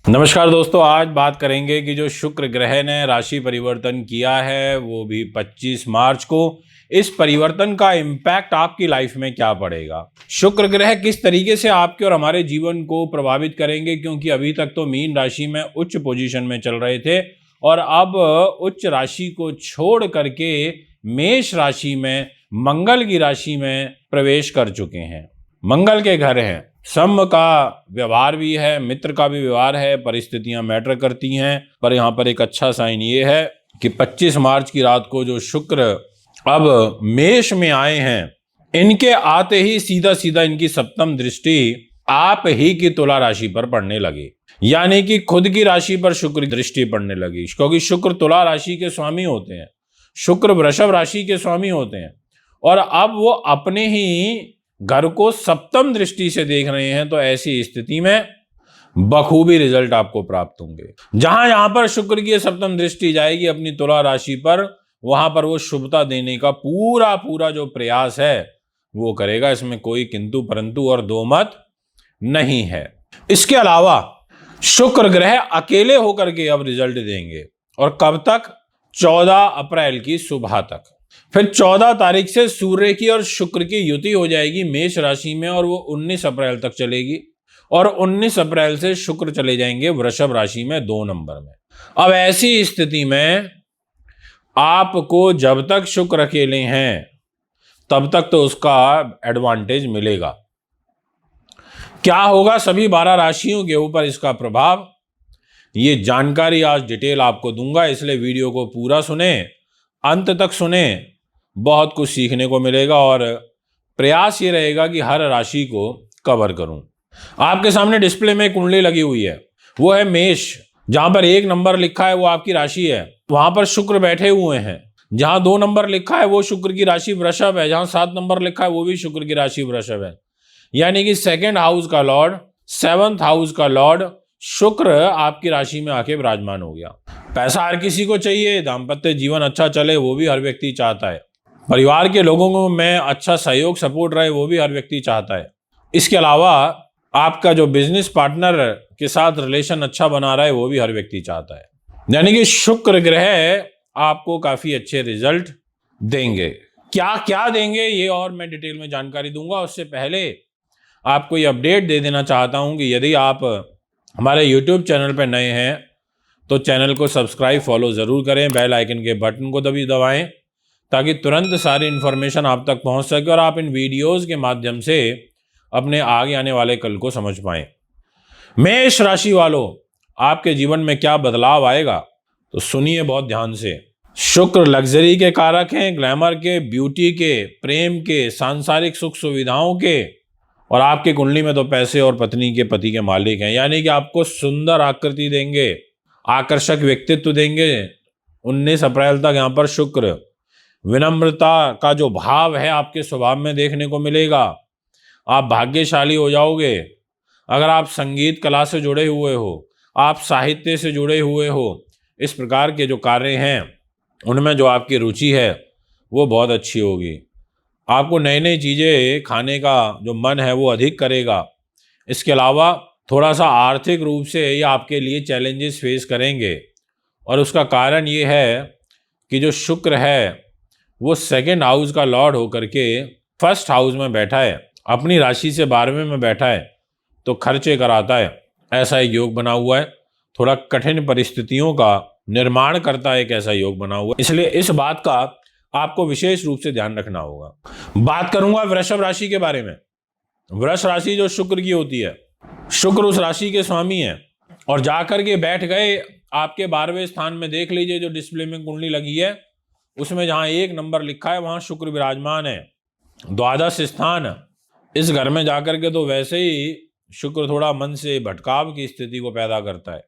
नमस्कार दोस्तों, आज बात करेंगे कि जो शुक्र ग्रह ने राशि परिवर्तन किया है वो भी 25 मार्च को, इस परिवर्तन का इम्पैक्ट आपकी लाइफ में क्या पड़ेगा। शुक्र ग्रह किस तरीके से आपके और हमारे जीवन को प्रभावित करेंगे, क्योंकि अभी तक तो मीन राशि में उच्च पोजीशन में चल रहे थे और अब उच्च राशि को छोड़ करके मेष राशि में, मंगल की राशि में प्रवेश कर चुके हैं। मंगल के घर हैं, सम का व्यवहार भी है, मित्र का भी व्यवहार है, परिस्थितियां मैटर करती हैं। पर यहाँ पर एक अच्छा साइन ये है कि 25 मार्च की रात को जो शुक्र अब मेष में आए हैं, इनके आते ही सीधा सीधा इनकी सप्तम दृष्टि आप ही की तुला राशि पर पड़ने लगी, यानी कि खुद की राशि पर शुक्र दृष्टि पड़ने लगी। क्योंकि शुक्र तुला राशि के स्वामी होते हैं, शुक्र वृषभ राशि के स्वामी होते हैं, और अब वो अपने ही घर को सप्तम दृष्टि से देख रहे हैं। तो ऐसी स्थिति में बखूबी रिजल्ट आपको प्राप्त होंगे। जहां पर शुक्र की सप्तम दृष्टि जाएगी अपनी तुला राशि पर, वहां पर वो शुभता देने का पूरा पूरा जो प्रयास है वो करेगा। इसमें कोई किंतु परंतु और दो मत नहीं है। इसके अलावा शुक्र ग्रह अकेले होकर के अब रिजल्ट देंगे, और कब तक? 14 अप्रैल की सुबह तक। फिर 14 तारीख से सूर्य की और शुक्र की युति हो जाएगी मेष राशि में, और वो 19 अप्रैल तक चलेगी। और 19 अप्रैल से शुक्र चले जाएंगे वृषभ राशि में 2 नंबर में। अब ऐसी स्थिति में आपको जब तक शुक्र अकेले हैं तब तक तो उसका एडवांटेज मिलेगा। क्या होगा सभी 12 राशियों के ऊपर इसका प्रभाव, ये जानकारी आज डिटेल आपको दूंगा, इसलिए वीडियो को पूरा सुने, अंत तक सुने। बहुत कुछ सीखने को मिलेगा और प्रयास ये रहेगा कि हर राशि को कवर करूं। आपके सामने डिस्प्ले में कुंडली लगी हुई है, वो है मेष। जहां पर 1 नंबर लिखा है वो आपकी राशि है, वहां पर शुक्र बैठे हुए हैं। जहां 2 नंबर लिखा है वो शुक्र की राशि वृषभ है, जहां 7 नंबर लिखा है वो भी शुक्र की राशि वृषभ है। यानी कि 2nd हाउस का लॉर्ड, 7th हाउस का लॉर्ड शुक्र आपकी राशि में आके विराजमान हो गया। पैसा हर किसी को चाहिए, दाम्पत्य जीवन अच्छा चले वो भी हर व्यक्ति चाहता है, परिवार के लोगों को में अच्छा सहयोग सपोर्ट रहे वो भी हर व्यक्ति चाहता है। इसके अलावा आपका जो बिजनेस पार्टनर के साथ रिलेशन अच्छा बना रहा है वो भी हर व्यक्ति चाहता है। यानी कि शुक्र ग्रह आपको काफी अच्छे रिजल्ट देंगे। क्या क्या देंगे ये और मैं डिटेल में जानकारी दूंगा। उससे पहले आपको ये अपडेट दे देना चाहता हूं कि यदि आप हमारे YouTube चैनल पर नए हैं तो चैनल को सब्सक्राइब फॉलो ज़रूर करें, बेल आइकन के बटन को दबाएं ताकि तुरंत सारी इन्फॉर्मेशन आप तक पहुंच सके और आप इन वीडियोस के माध्यम से अपने आगे आने वाले कल को समझ पाएं। मेष राशि वालों, आपके जीवन में क्या बदलाव आएगा तो सुनिए बहुत ध्यान से। शुक्र लग्जरी के कारक हैं, ग्लैमर के, ब्यूटी के, प्रेम के, सांसारिक सुख सुविधाओं के, और आपकी कुंडली में तो पैसे और पत्नी के पति के मालिक हैं। यानी कि आपको सुंदर आकृति देंगे, आकर्षक व्यक्तित्व देंगे। 19 अप्रैल तक यहाँ पर शुक्र विनम्रता का जो भाव है आपके स्वभाव में देखने को मिलेगा। आप भाग्यशाली हो जाओगे। अगर आप संगीत कला से जुड़े हुए हो, आप साहित्य से जुड़े हुए हो, इस प्रकार के जो कार्य हैं उनमें जो आपकी रुचि है वो बहुत अच्छी होगी। आपको नई नई चीज़ें खाने का जो मन है वो अधिक करेगा। इसके अलावा थोड़ा सा आर्थिक रूप से ये आपके लिए चैलेंजेस फेस करेंगे, और उसका कारण ये है कि जो शुक्र है वो 2nd हाउस का लॉर्ड होकर के 1st हाउस में बैठा है, अपनी राशि से 12वें में बैठा है, तो खर्चे कराता है। ऐसा एक योग बना हुआ है, थोड़ा कठिन परिस्थितियों का निर्माण करता है, एक ऐसा योग बना हुआ है। इसलिए इस बात का आपको विशेष रूप से ध्यान रखना होगा। बात करूंगा वृषभ राशि के बारे में। वृष राशि जो शुक्र की होती है, शुक्र उस राशि के स्वामी है और जाकर के बैठ गए आपके 12वें स्थान में। देख लीजिए जो डिस्प्ले में कुंडली लगी है उसमें जहां 1 नंबर लिखा है वहां शुक्र विराजमान है। द्वादश स्थान इस घर में जाकर के तो वैसे ही शुक्र थोड़ा मन से भटकाव की स्थिति को पैदा करता है।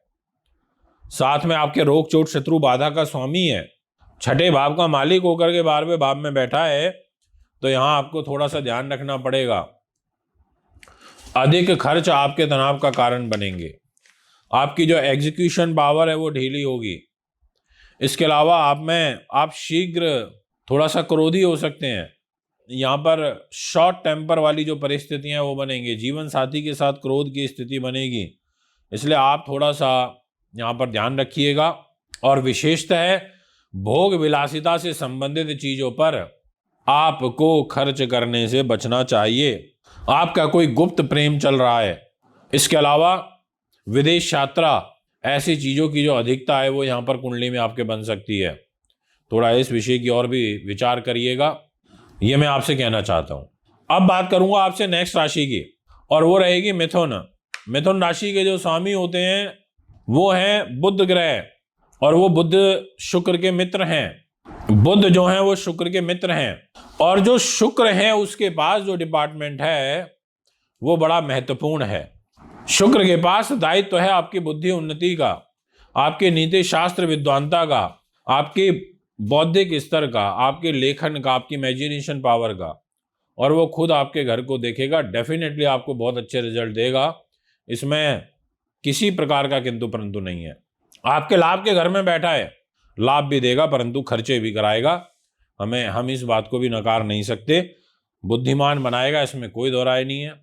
साथ में आपके रोग चोट शत्रु बाधा का स्वामी है, 6ठे भाव का मालिक होकर के 12वें भाव में बैठा है। तो यहां आपको थोड़ा सा ध्यान रखना पड़ेगा। अधिक खर्च आपके तनाव का कारण बनेंगे, आपकी जो एग्जीक्यूशन पावर है वो ढीली होगी। इसके अलावा आप शीघ्र थोड़ा सा क्रोधी हो सकते हैं। यहाँ पर शॉर्ट टेम्पर वाली जो परिस्थितियां वो बनेंगी, जीवन साथी के साथ क्रोध की स्थिति बनेगी। इसलिए आप थोड़ा सा यहाँ पर ध्यान रखिएगा। और विशेषतः भोग विलासिता से संबंधित चीजों पर आपको खर्च करने से बचना चाहिए। आपका कोई गुप्त प्रेम चल रहा है, इसके अलावा विदेश यात्रा, ऐसी चीजों की जो अधिकता है वो यहाँ पर कुंडली में आपके बन सकती है। थोड़ा इस विषय की और भी विचार करिएगा, ये मैं आपसे कहना चाहता हूँ। अब बात करूंगा आपसे नेक्स्ट राशि की, और वो रहेगी मिथुन। मिथुन राशि के जो स्वामी होते हैं वो हैं बुध ग्रह, और वो बुध शुक्र के मित्र हैं। बुध जो हैं वो शुक्र के मित्र हैं, और जो शुक्र है उसके पास जो डिपार्टमेंट है वो बड़ा महत्वपूर्ण है। शुक्र के पास दायित्व है आपकी बुद्धि उन्नति का, आपके नीति शास्त्र विद्वानता का, आपके बौद्धिक स्तर का, आपके लेखन का, आपकी इमेजिनेशन पावर का, और वो खुद आपके घर को देखेगा। डेफिनेटली आपको बहुत अच्छे रिजल्ट देगा, इसमें किसी प्रकार का किंतु परंतु नहीं है। आपके लाभ के घर में बैठा है, लाभ भी देगा परंतु खर्चे भी कराएगा। हम इस बात को भी नकार नहीं सकते। बुद्धिमान बनाएगा, इसमें कोई दो राय नहीं है।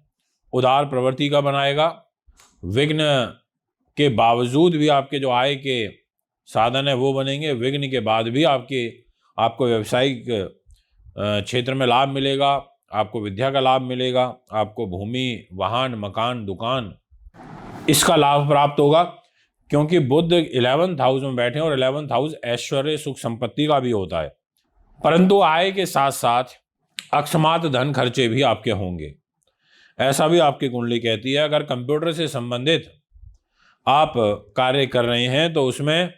उदार प्रवृत्ति का बनाएगा। विघ्न के बावजूद भी आपके जो आय के साधन है वो बनेंगे। विघ्न के बाद भी आपको व्यावसायिक क्षेत्र में लाभ मिलेगा, आपको विद्या का लाभ मिलेगा, आपको भूमि, वाहन, मकान, दुकान, इसका लाभ प्राप्त होगा, क्योंकि बुध 11th हाउस में बैठे हैं और 11th हाउस ऐश्वर्य सुख संपत्ति का भी होता है। परंतु आय के साथ साथ अकस्मात धन खर्चे भी आपके होंगे, ऐसा भी आपकी कुंडली कहती है। अगर कंप्यूटर से संबंधित आप कार्य कर रहे हैं तो उसमें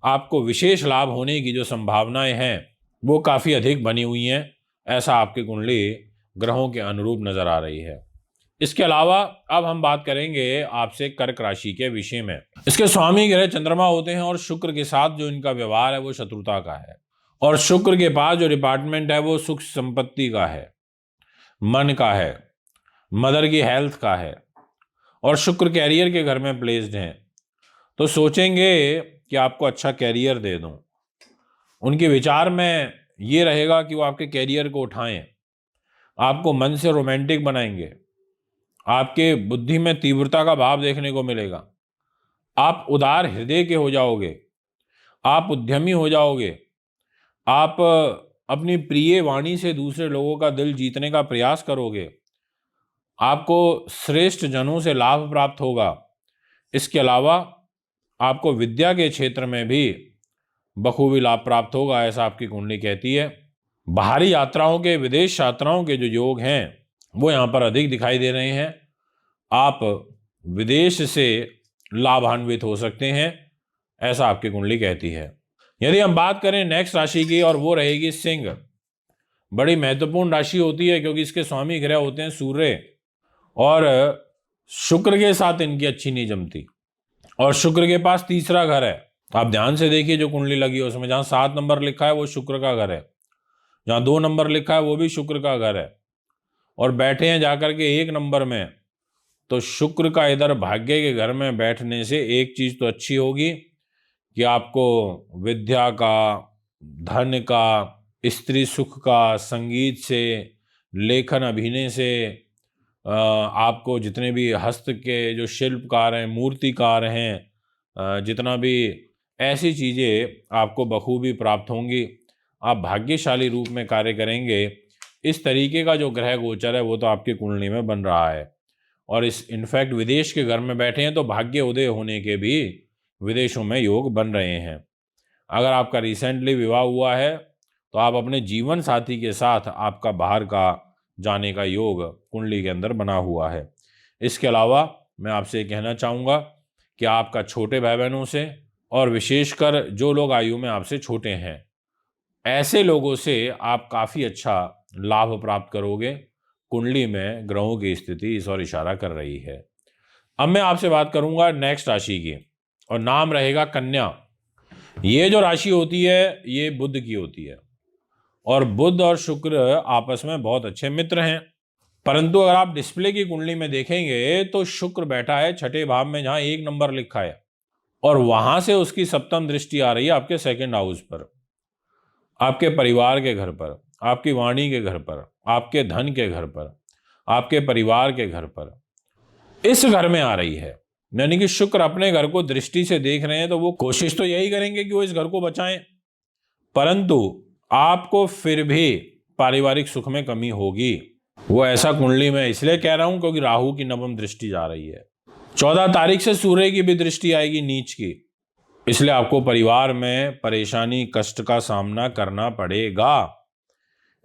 आपको विशेष लाभ होने की जो संभावनाएं हैं वो काफ़ी अधिक बनी हुई हैं, ऐसा आपकी कुंडली ग्रहों के अनुरूप नजर आ रही है। इसके अलावा अब हम बात करेंगे आपसे कर्क राशि के विषय में। इसके स्वामी ग्रह चंद्रमा होते हैं, और शुक्र के साथ जो इनका व्यवहार है वो शत्रुता का है, और शुक्र के पास जो डिपार्टमेंट है वो सुख संपत्ति का है, मन का है, मदर की हेल्थ का है, और शुक्र कैरियर के घर में प्लेस्ड हैं। तो सोचेंगे कि आपको अच्छा कैरियर दे दूं। उनके विचार में ये रहेगा कि वो आपके कैरियर को उठाएं, आपको मन से रोमांटिक बनाएंगे, आपके बुद्धि में तीव्रता का भाव देखने को मिलेगा, आप उदार हृदय के हो जाओगे, आप उद्यमी हो जाओगे, आप अपनी प्रिय वाणी से दूसरे लोगों का दिल जीतने का प्रयास करोगे, आपको श्रेष्ठ जनों से लाभ प्राप्त होगा। इसके अलावा आपको विद्या के क्षेत्र में भी बखूबी लाभ प्राप्त होगा, ऐसा आपकी कुंडली कहती है। बाहरी यात्राओं के, विदेश यात्राओं के जो योग हैं वो यहाँ पर अधिक दिखाई दे रहे हैं। आप विदेश से लाभान्वित हो सकते हैं, ऐसा आपकी कुंडली कहती है। यदि हम बात करें नेक्स्ट राशि की, और वो रहेगी सिंह। बड़ी महत्वपूर्ण राशि होती है, क्योंकि इसके स्वामी ग्रह होते हैं सूर्य, और शुक्र के साथ इनकी अच्छी नहीं जमती, और शुक्र के पास तीसरा घर है। आप ध्यान से देखिए जो कुंडली लगी है उसमें, जहाँ 7 नंबर लिखा है वो शुक्र का घर है, जहाँ 2 नंबर लिखा है वो भी शुक्र का घर है, और बैठे हैं जाकर के 1 नंबर में। तो शुक्र का इधर भाग्य के घर में बैठने से एक चीज तो अच्छी होगी कि आपको विद्या का, धन का, स्त्री सुख का, संगीत से, लेखन अभिनय से, आपको जितने भी हस्त के जो शिल्पकार हैं, मूर्तिकार हैं, जितना भी ऐसी चीज़ें आपको बखूबी प्राप्त होंगी। आप भाग्यशाली रूप में कार्य करेंगे। इस तरीके का जो ग्रह गोचर है वो तो आपकी कुंडली में बन रहा है, और इस इनफैक्ट विदेश के घर में बैठे हैं तो भाग्य उदय होने के भी विदेशों में योग बन रहे हैं। अगर आपका रिसेंटली विवाह हुआ है तो आप अपने जीवन साथी के साथ आपका बाहर का जाने का योग कुंडली के अंदर बना हुआ है। इसके अलावा मैं आपसे ये कहना चाहूँगा कि आपका छोटे भाई बहनों से, और विशेषकर जो लोग आयु में आपसे छोटे हैं, ऐसे लोगों से आप काफ़ी अच्छा लाभ प्राप्त करोगे। कुंडली में ग्रहों की स्थिति इस ओर इशारा कर रही है। अब मैं आपसे बात करूंगा नेक्स्ट राशि की, और नाम रहेगा कन्या। ये जो राशि होती है ये बुध की होती है, और बुध और शुक्र आपस में बहुत अच्छे मित्र हैं। परंतु अगर आप डिस्प्ले की कुंडली में देखेंगे तो शुक्र बैठा है 6ठे भाव में, जहां 1 नंबर लिखा है, और वहां से उसकी सप्तम दृष्टि आ रही है आपके 2nd हाउस पर, आपके परिवार के घर पर, आपकी वाणी के घर पर, आपके धन के घर पर, आपके परिवार के घर पर, इस घर में आ रही है। यानी कि शुक्र अपने घर को दृष्टि से देख रहे हैं, तो वो कोशिश तो यही करेंगे कि वो इस घर को बचाएं, परंतु आपको फिर भी पारिवारिक सुख में कमी होगी। वो ऐसा कुंडली में इसलिए कह रहा हूं क्योंकि राहु की नवम दृष्टि जा रही है। 14 तारीख से सूर्य की भी दृष्टि आएगी नीच की, इसलिए आपको परिवार में परेशानी कष्ट का सामना करना पड़ेगा।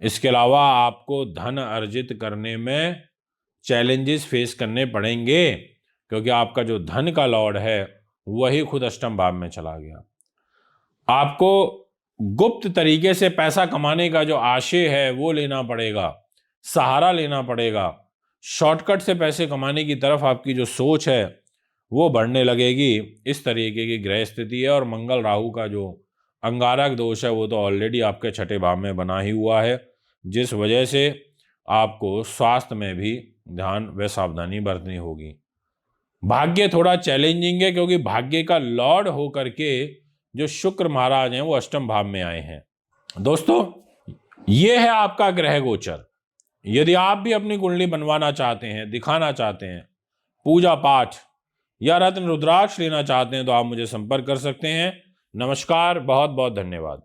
इसके अलावा आपको धन अर्जित करने में चैलेंजेस फेस करने पड़ेंगे, क्योंकि आपका जो धन का लॉर्ड है वही खुद अष्टम भाव में चला गया। आपको गुप्त तरीके से पैसा कमाने का जो आशय है वो लेना पड़ेगा, सहारा लेना पड़ेगा। शॉर्टकट से पैसे कमाने की तरफ आपकी जो सोच है वो बढ़ने लगेगी। इस तरीके की ग्रह स्थिति है। और मंगल राहु का जो अंगारक दोष है वो तो ऑलरेडी आपके छठे भाव में बना ही हुआ है, जिस वजह से आपको स्वास्थ्य में भी ध्यान व सावधानी बरतनी होगी। भाग्य थोड़ा चैलेंजिंग है, क्योंकि भाग्य का लॉर्ड होकर के जो शुक्र महाराज हैं वो अष्टम भाव में आए हैं। दोस्तों, ये है आपका ग्रह गोचर। यदि आप भी अपनी कुंडली बनवाना चाहते हैं, दिखाना चाहते हैं, पूजा पाठ या रत्न रुद्राक्ष लेना चाहते हैं, तो आप मुझे संपर्क कर सकते हैं। नमस्कार, बहुत बहुत धन्यवाद।